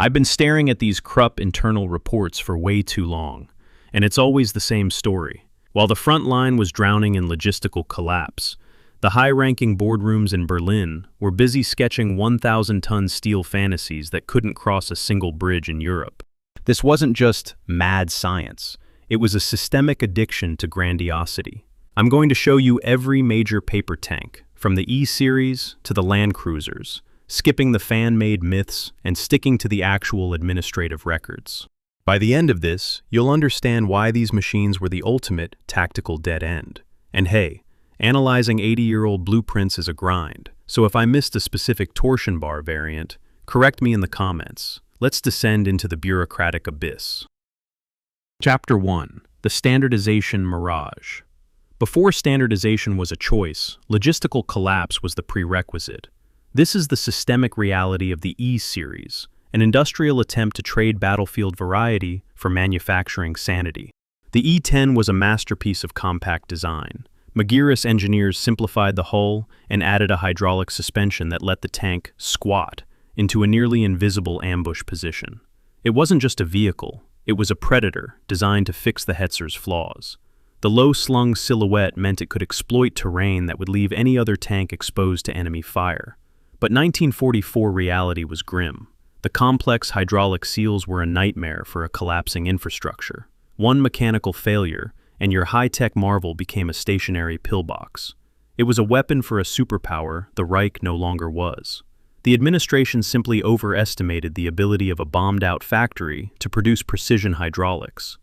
I've been staring at these Krupp internal reports for way too long, and it's always the same story. While the front line was drowning in logistical collapse, the high-ranking boardrooms in Berlin were busy sketching 1,000-ton steel fantasies that couldn't cross a single bridge in Europe. This wasn't just mad science. It was a systemic addiction to grandiosity. I'm going to show you every major paper tank, from the E-series to the Landkreuzers, skipping the fan-made myths and sticking to the actual administrative records. By the end of this, you'll understand why these machines were the ultimate tactical dead end. And hey, analyzing 80-year-old blueprints is a grind, so if I missed a specific torsion bar variant, correct me in the comments. Let's descend into the bureaucratic abyss. Chapter 1. The Standardization Mirage. Before standardization was a choice, logistical collapse was the prerequisite. This is the systemic reality of the E-series, an industrial attempt to trade battlefield variety for manufacturing sanity. The E-10 was a masterpiece of compact design. Magirus engineers simplified the hull and added a hydraulic suspension that let the tank squat into a nearly invisible ambush position. It wasn't just a vehicle, it was a predator designed to fix the Hetzer's flaws. The low-slung silhouette meant it could exploit terrain that would leave any other tank exposed to enemy fire. But 1944 reality was grim. The complex hydraulic seals were a nightmare for a collapsing infrastructure. One mechanical failure, and your high-tech marvel became a stationary pillbox. It was a weapon for a superpower the Reich no longer was. The administration simply overestimated the ability of a bombed-out factory to produce precision hydraulics.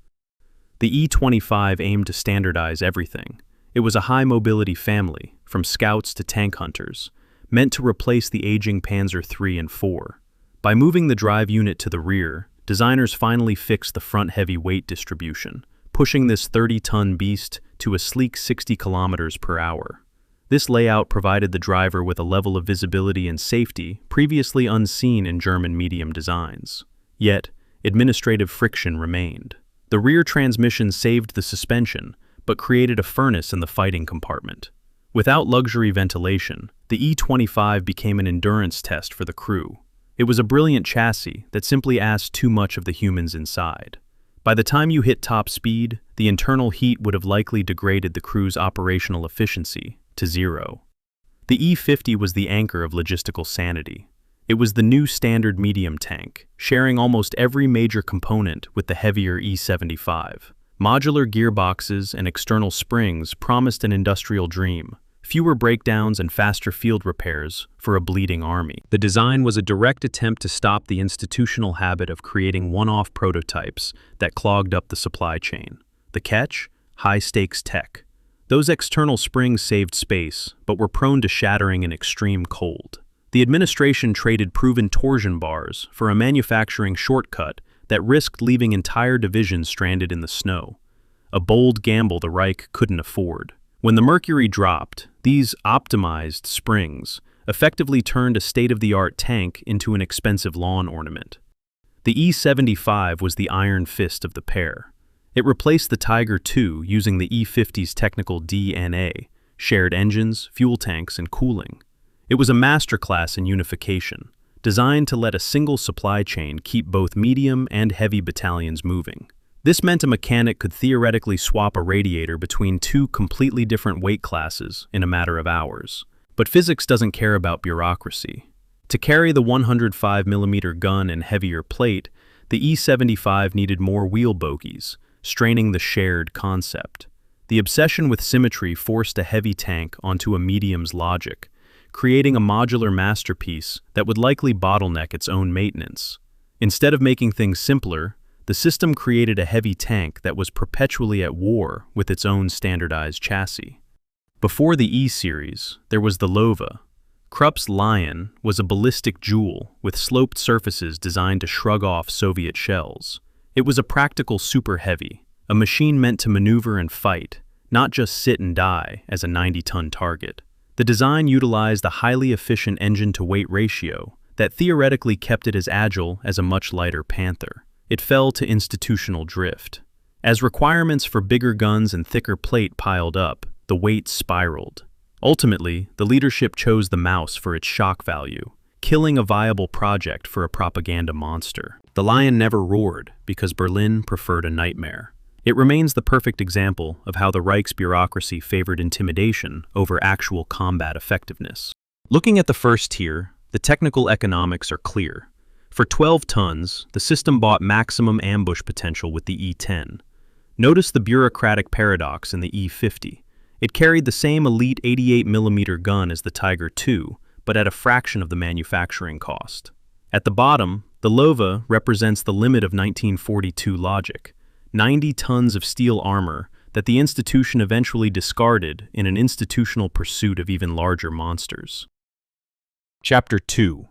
The E-25 aimed to standardize everything. It was a high-mobility family, from scouts to tank hunters, meant to replace the aging Panzer III and IV. By moving the drive unit to the rear, designers finally fixed the front-heavy weight distribution, pushing this 30-ton beast to a sleek 60 kilometers per hour. This layout provided the driver with a level of visibility and safety previously unseen in German medium designs. Yet, administrative friction remained. The rear transmission saved the suspension, but created a furnace in the fighting compartment. Without luxury ventilation, the E-25 became an endurance test for the crew. It was a brilliant chassis that simply asked too much of the humans inside. By the time you hit top speed, the internal heat would have likely degraded the crew's operational efficiency to zero. The E-50 was the anchor of logistical sanity. It was the new standard medium tank, sharing almost every major component with the heavier E-75. Modular gearboxes and external springs promised an industrial dream, fewer breakdowns and faster field repairs for a bleeding army. The design was a direct attempt to stop the institutional habit of creating one-off prototypes that clogged up the supply chain. The catch? High-stakes tech. Those external springs saved space, but were prone to shattering in extreme cold. The administration traded proven torsion bars for a manufacturing shortcut that risked leaving entire divisions stranded in the snow. A bold gamble the Reich couldn't afford. When the mercury dropped, these optimized springs effectively turned a state-of-the-art tank into an expensive lawn ornament. The E-75 was the iron fist of the pair. It replaced the Tiger II using the E-50's technical DNA, shared engines, fuel tanks, and cooling. It was a masterclass in unification, designed to let a single supply chain keep both medium and heavy battalions moving. This meant a mechanic could theoretically swap a radiator between two completely different weight classes in a matter of hours. But physics doesn't care about bureaucracy. To carry the 105mm gun and heavier plate, the E-75 needed more wheel bogies, straining the shared concept. The obsession with symmetry forced a heavy tank onto a medium's logic, creating a modular masterpiece that would likely bottleneck its own maintenance. Instead of making things simpler, the system created a heavy tank that was perpetually at war with its own standardized chassis. Before the E-series, there was the Lova. Krupp's Lion was a ballistic jewel with sloped surfaces designed to shrug off Soviet shells. It was a practical super heavy, a machine meant to maneuver and fight, not just sit and die as a 90-ton target. The design utilized a highly efficient engine-to-weight ratio that theoretically kept it as agile as a much lighter Panther. It fell to institutional drift. As requirements for bigger guns and thicker plate piled up, the weight spiraled. Ultimately, the leadership chose the Maus for its shock value, killing a viable project for a propaganda monster. The lion never roared because Berlin preferred a nightmare. It remains the perfect example of how the Reich's bureaucracy favored intimidation over actual combat effectiveness. Looking at the first tier, the technical economics are clear. For 12 tons, the system bought maximum ambush potential with the E-10. Notice the bureaucratic paradox in the E-50. It carried the same elite 88mm gun as the Tiger II, but at a fraction of the manufacturing cost. At the bottom, the Lova represents the limit of 1942 logic, 90 tons of steel armor that the institution eventually discarded in an institutional pursuit of even larger monsters. Chapter 2.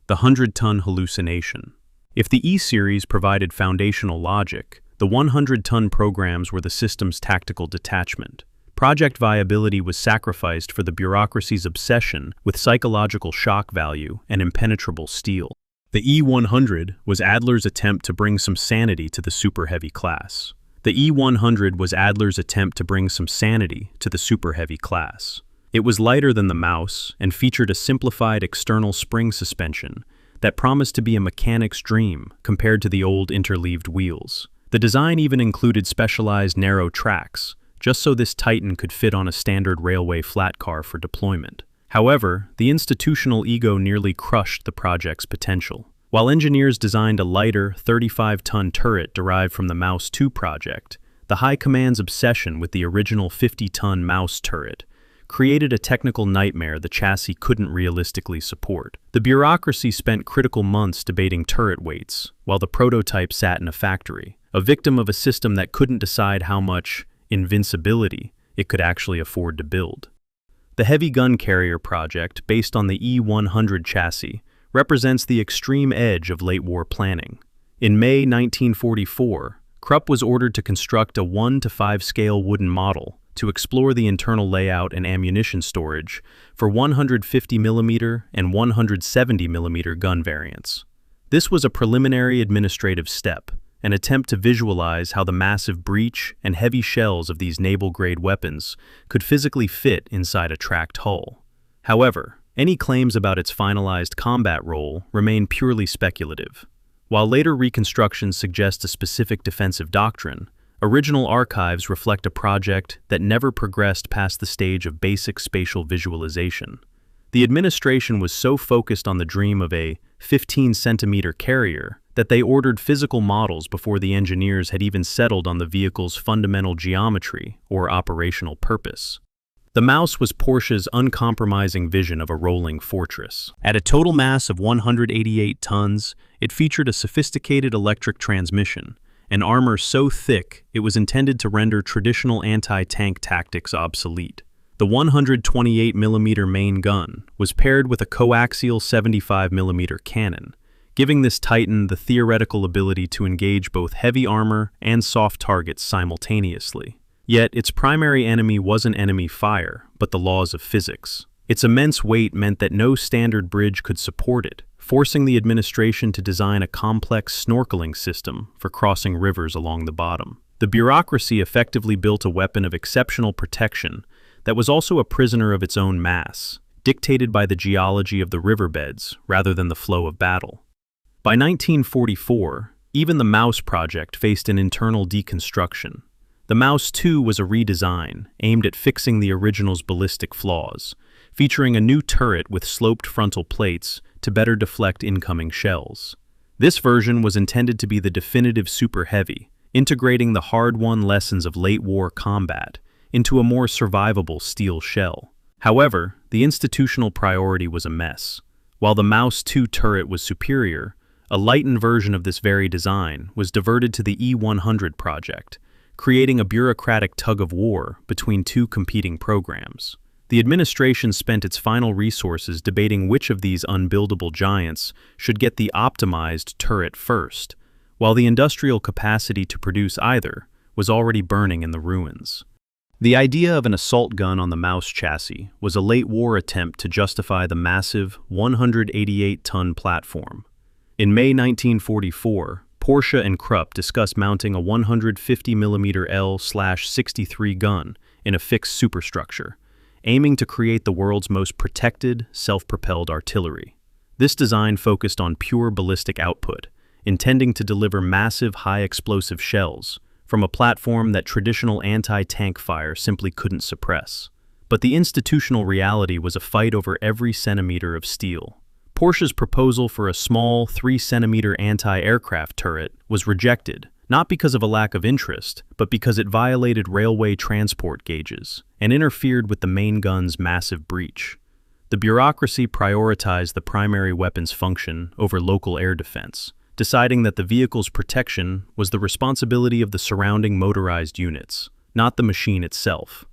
The 100-ton hallucination. If the E-series provided foundational logic, the 100-ton programs were the system's tactical detachment. Project viability was sacrificed for the bureaucracy's obsession with psychological shock value and impenetrable steel. The E-100 was Adler's attempt to bring some sanity to the super heavy class. The E-100 was Adler's attempt to bring some sanity to the super heavy class. It was lighter than the Maus and featured a simplified external spring suspension that promised to be a mechanic's dream compared to the old interleaved wheels. The design even included specialized narrow tracks, just so this Titan could fit on a standard railway flat car for deployment. However, the institutional ego nearly crushed the project's potential. While engineers designed a lighter 35-ton turret derived from the Maus 2 project, the High Command's obsession with the original 50-ton Maus turret created a technical nightmare the chassis couldn't realistically support. The bureaucracy spent critical months debating turret weights, while the prototype sat in a factory, a victim of a system that couldn't decide how much invincibility it could actually afford to build. The heavy gun carrier project, based on the E-100 chassis, represents the extreme edge of late-war planning. In May 1944, Krupp was ordered to construct a 1:5 scale wooden model to explore the internal layout and ammunition storage for 150mm and 170mm gun variants. This was a preliminary administrative step, an attempt to visualize how the massive breech and heavy shells of these naval-grade weapons could physically fit inside a tracked hull. However, any claims about its finalized combat role remain purely speculative. While later reconstructions suggest a specific defensive doctrine, original archives reflect a project that never progressed past the stage of basic spatial visualization. The administration was so focused on the dream of a 15-centimeter carrier that they ordered physical models before the engineers had even settled on the vehicle's fundamental geometry or operational purpose. The Maus was Porsche's uncompromising vision of a rolling fortress. At a total mass of 188 tons, it featured a sophisticated electric transmission, an armor so thick it was intended to render traditional anti-tank tactics obsolete. The 128mm main gun was paired with a coaxial 75mm cannon, giving this Titan the theoretical ability to engage both heavy armor and soft targets simultaneously. Yet, its primary enemy wasn't enemy fire, but the laws of physics. Its immense weight meant that no standard bridge could support it, forcing the administration to design a complex snorkeling system for crossing rivers along the bottom. The bureaucracy effectively built a weapon of exceptional protection that was also a prisoner of its own mass, dictated by the geology of the riverbeds rather than the flow of battle. By 1944, even the Maus project faced an internal deconstruction. The Maus 2 was a redesign aimed at fixing the original's ballistic flaws, featuring a new turret with sloped frontal plates to better deflect incoming shells. This version was intended to be the definitive super heavy, integrating the hard-won lessons of late-war combat into a more survivable steel shell. However, the institutional priority was a mess. While the Maus 2 turret was superior, a lightened version of this very design was diverted to the E-100 project, creating a bureaucratic tug-of-war between two competing programs. The administration spent its final resources debating which of these unbuildable giants should get the optimized turret first, while the industrial capacity to produce either was already burning in the ruins. The idea of an assault gun on the Maus chassis was a late-war attempt to justify the massive 188-ton platform. In May 1944, Porsche and Krupp discussed mounting a 150mm L/63 gun in a fixed superstructure, aiming to create the world's most protected, self-propelled artillery. This design focused on pure ballistic output, intending to deliver massive high-explosive shells from a platform that traditional anti-tank fire simply couldn't suppress. But the institutional reality was a fight over every centimeter of steel. Porsche's proposal for a small 3-centimeter anti-aircraft turret was rejected, not because of a lack of interest, but because it violated railway transport gauges and interfered with the main gun's massive breech. The bureaucracy prioritized the primary weapon's function over local air defense, deciding that the vehicle's protection was the responsibility of the surrounding motorized units, not the machine itself.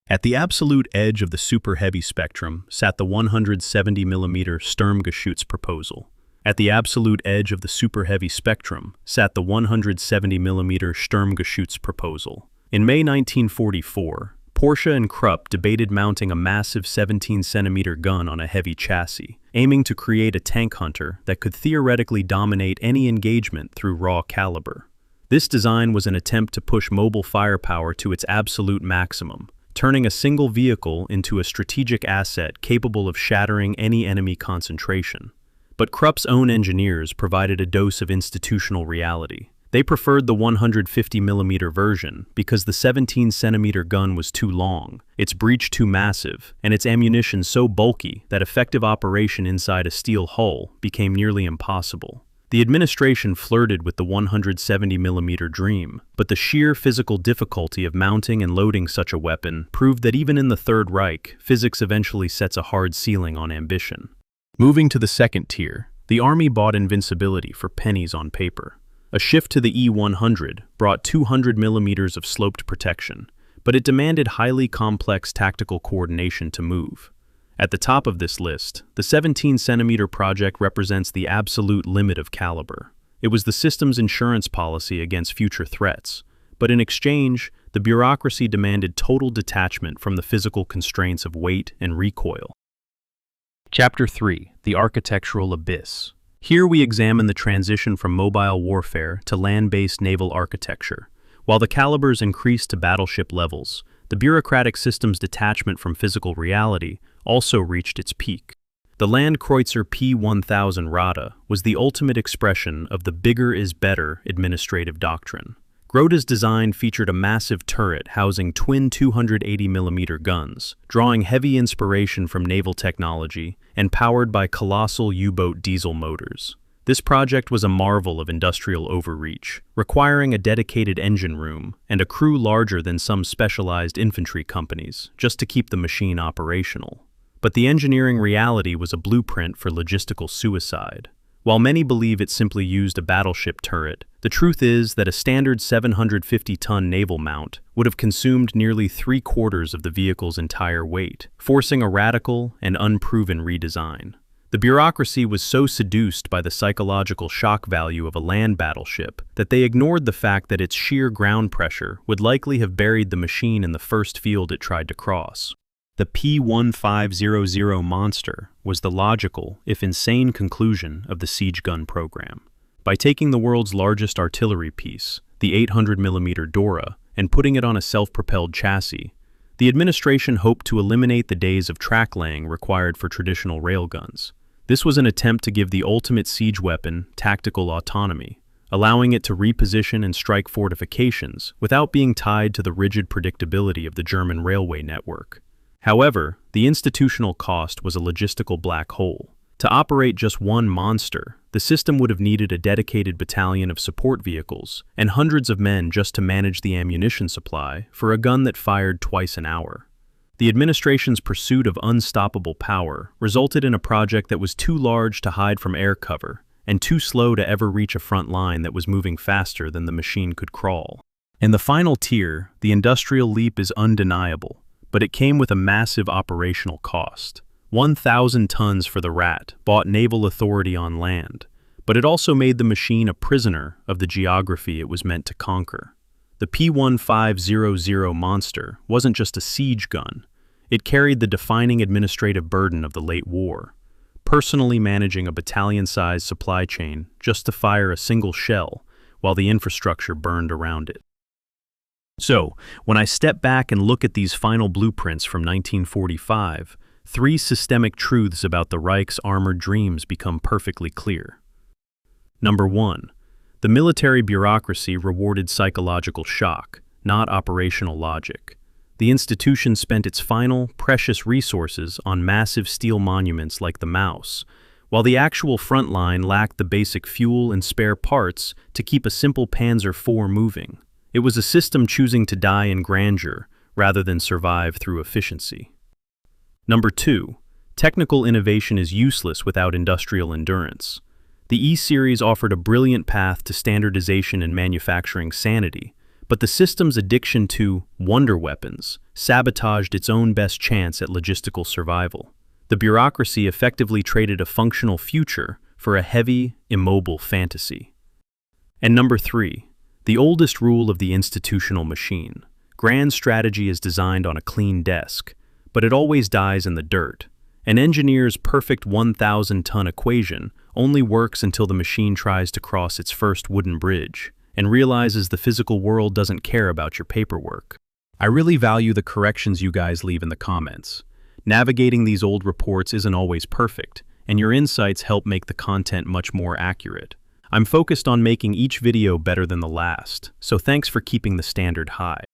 At the absolute edge of the super-heavy spectrum sat the 170mm Sturmgeschütz proposal. At the absolute edge of the super-heavy spectrum sat the 170mm Sturmgeschütz proposal. In May 1944, Porsche and Krupp debated mounting a massive 17-centimeter gun on a heavy chassis, aiming to create a tank hunter that could theoretically dominate any engagement through raw caliber. This design was an attempt to push mobile firepower to its absolute maximum, turning a single vehicle into a strategic asset capable of shattering any enemy concentration. But Krupp's own engineers provided a dose of institutional reality. They preferred the 150mm version because the 17-centimeter gun was too long, its breech too massive, and its ammunition so bulky that effective operation inside a steel hull became nearly impossible. The administration flirted with the 170mm dream, but the sheer physical difficulty of mounting and loading such a weapon proved that even in the Third Reich, physics eventually sets a hard ceiling on ambition. Moving to the second tier, the Army bought invincibility for pennies on paper. A shift to the E-100 brought 200mm of sloped protection, but it demanded highly complex tactical coordination to move. At the top of this list, the 17-centimeter project represents the absolute limit of caliber. It was the system's insurance policy against future threats, but in exchange, the bureaucracy demanded total detachment from the physical constraints of weight and recoil. Chapter 3: The Architectural Abyss. Here we examine the transition from mobile warfare to land-based naval architecture. While the calibers increased to battleship levels, the bureaucratic system's detachment from physical reality also reached its peak. The Landkreuzer P-1000 Ratte was the ultimate expression of the bigger is better administrative doctrine. Grote's design featured a massive turret housing twin 280mm guns, drawing heavy inspiration from naval technology and powered by colossal U-boat diesel motors. This project was a marvel of industrial overreach, requiring a dedicated engine room and a crew larger than some specialized infantry companies just to keep the machine operational. But the engineering reality was a blueprint for logistical suicide. While many believe it simply used a battleship turret, the truth is that a standard 750-ton naval mount would have consumed nearly 3/4 of the vehicle's entire weight, forcing a radical and unproven redesign. The bureaucracy was so seduced by the psychological shock value of a land battleship that they ignored the fact that its sheer ground pressure would likely have buried the machine in the first field it tried to cross. The P-1500 monster was the logical, if insane, conclusion of the siege gun program. By taking the world's largest artillery piece, the 800mm Dora, and putting it on a self-propelled chassis, the administration hoped to eliminate the days of track laying required for traditional railguns. This was an attempt to give the ultimate siege weapon tactical autonomy, allowing it to reposition and strike fortifications without being tied to the rigid predictability of the German railway network. However, the institutional cost was a logistical black hole. To operate just one monster, the system would have needed a dedicated battalion of support vehicles and hundreds of men just to manage the ammunition supply for a gun that fired twice an hour. The administration's pursuit of unstoppable power resulted in a project that was too large to hide from air cover and too slow to ever reach a front line that was moving faster than the machine could crawl. In the final tier, the industrial leap is undeniable, but it came with a massive operational cost. 1,000 tons for the Rat bought naval authority on land, but it also made the machine a prisoner of the geography it was meant to conquer. The P-1500 monster wasn't just a siege gun. It carried the defining administrative burden of the late war, personally managing a battalion-sized supply chain just to fire a single shell while the infrastructure burned around it. So, when I step back and look at these final blueprints from 1945, 3 systemic truths about the Reich's armored dreams become perfectly clear. Number 1. The military bureaucracy rewarded psychological shock, not operational logic. The institution spent its final, precious resources on massive steel monuments like the Mouse, while the actual front line lacked the basic fuel and spare parts to keep a simple Panzer IV moving. It was a system choosing to die in grandeur rather than survive through efficiency. Number 2. Technical innovation is useless without industrial endurance. The E-Series offered a brilliant path to standardization and manufacturing sanity, but the system's addiction to wonder weapons sabotaged its own best chance at logistical survival. The bureaucracy effectively traded a functional future for a heavy, immobile fantasy. And number 3, the oldest rule of the institutional machine. Grand strategy is designed on a clean desk, but it always dies in the dirt. An engineer's perfect 1,000-ton equation only works until the machine tries to cross its first wooden bridge and realizes the physical world doesn't care about your paperwork. I really value the corrections you guys leave in the comments. Navigating these old reports isn't always perfect, and your insights help make the content much more accurate. I'm focused on making each video better than the last, so thanks for keeping the standard high.